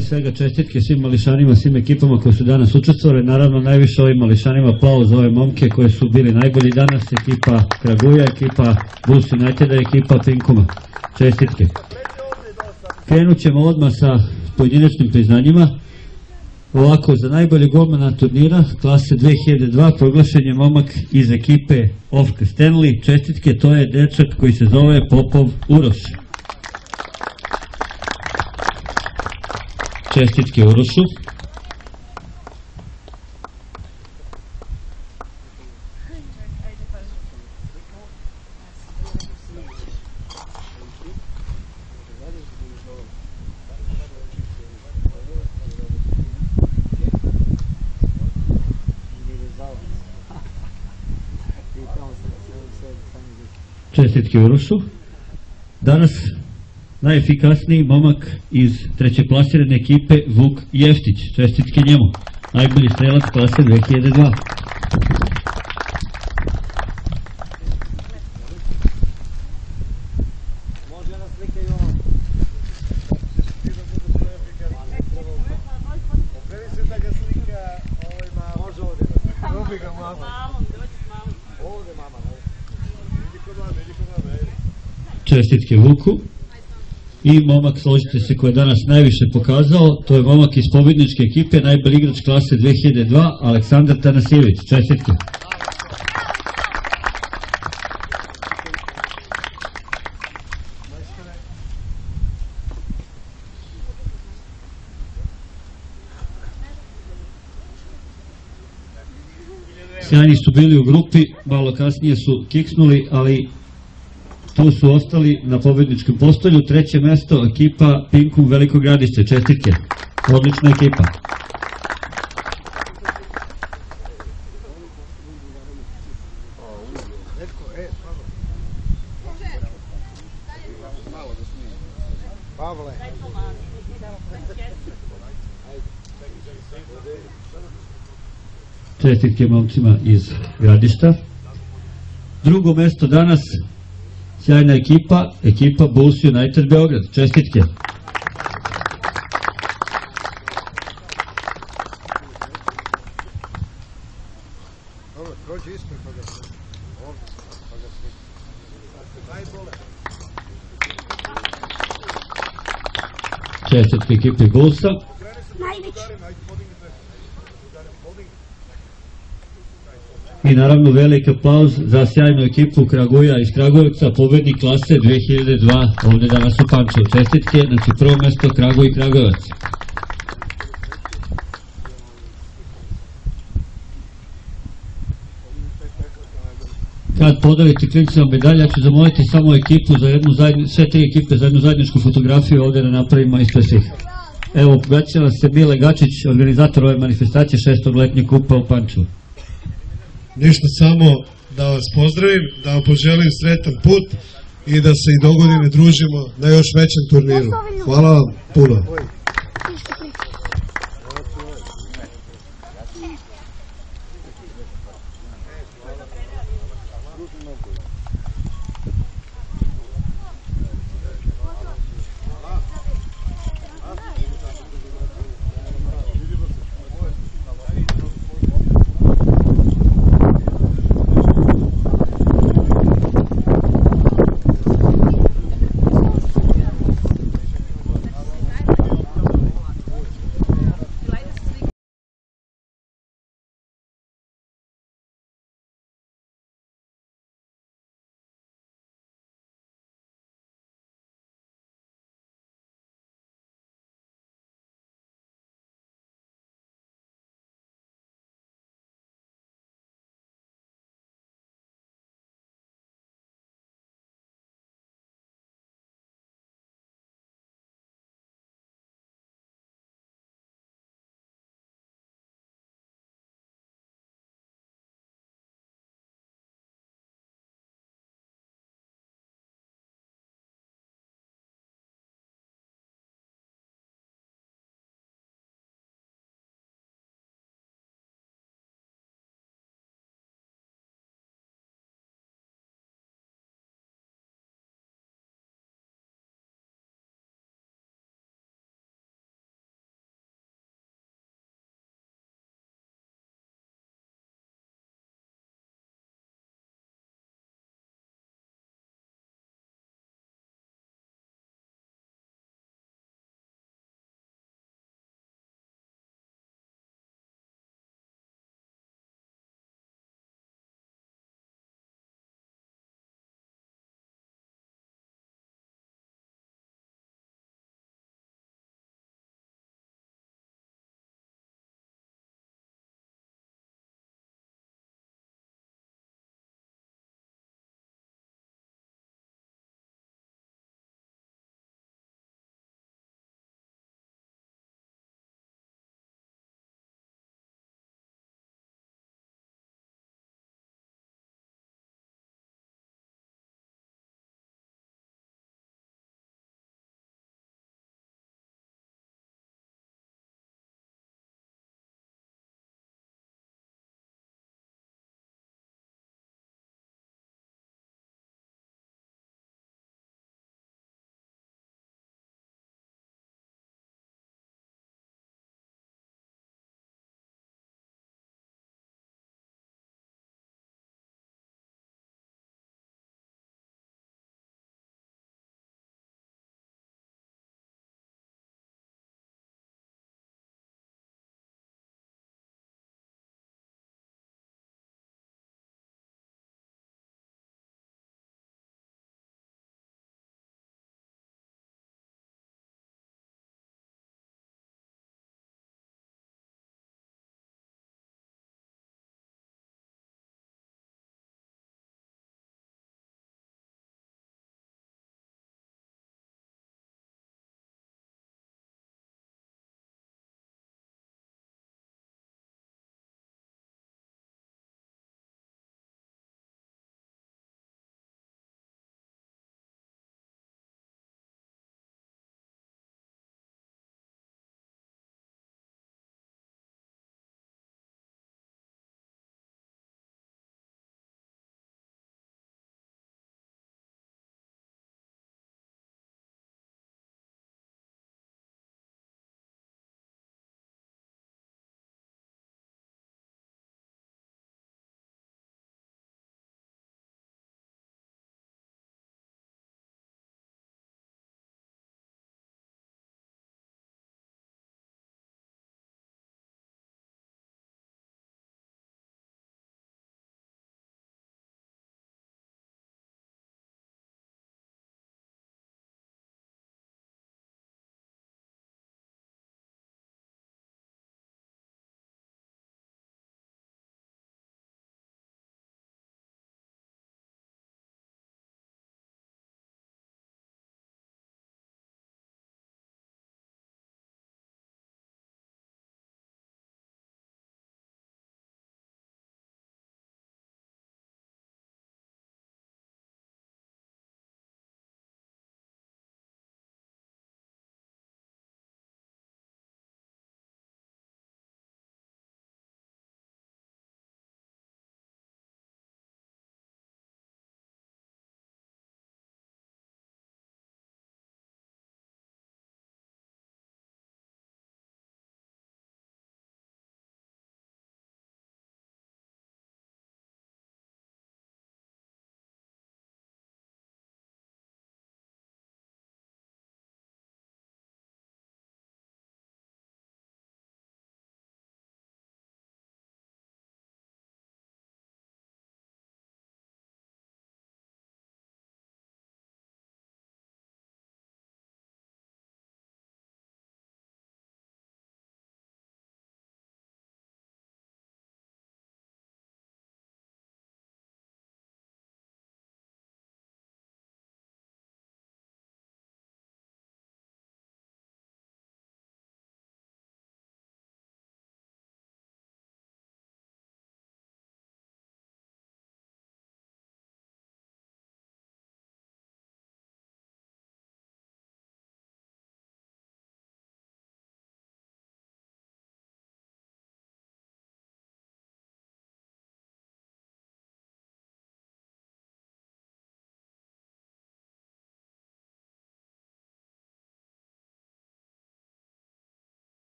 Pre svega čestitke svim mališanima, svim ekipama koji su danas učestvovali, naravno najviše ovim mališanima aplauz za ove momke koji su bili najbolji danas, ekipa Kraguja, ekipa Bulls Uniteda, ekipa Pinkuma. Čestitke. Krenut ćemo odmah sa pojedinačnim priznanjima. Ovako, za najbolji golmana turnira klase 2002 proglašen je momak iz ekipe Ofka Stanley. Čestitke, to je dečak koji se zove Popov Uroš. Čestitke Urošu. Čestitke Urošu. Danas najefikasniji momak iz trećeplasirane ekipe Vuk Jeftić. Čestitke njemu. Najbolji strelac klase 2002. Čestitke Vuku. I momak, složite se, koji je danas najviše pokazao, to je momak iz pobjedničke ekipe, najbolji igrač klase 2002, Aleksandar Tanasijević. Čestitke. Sjajni su bili u grupi, malo kasnije su kiksnuli, ali tu su ostali na pobjedničkom postolju. Treće mesto, ekipa Pinkum Veliko Gradište. Čestitke. Odlična ekipa. Čestitke momcima iz Gradišta. Drugo mesto danas, sjajna ekipa, ekipa Bulls United Beograd. Čestitke. Čestitke ekipi Bullsa. I naravno veliki aplauz za sjajnu ekipu Kraguja iz Kragujevca, pobednik klase 2002 ovde danas u Pančevu. Čestitke, znači prvo mesto Kraguj i Kragujevac. Kad podelite klincima medalja, ću zamoliti samo ekipu za jednu sve tri ekipe za jednu zajedničku fotografiju ovde da napravimo ispred svih. Evo, pogaća nas se Mile Gačić, organizator ove manifestacije 6. letnjeg kupa u Pančevu. Ništa, samo da vas pozdravim, da vam poželim sretan put i da se i dogodine družimo na još većem turniru. Hvala vam puno.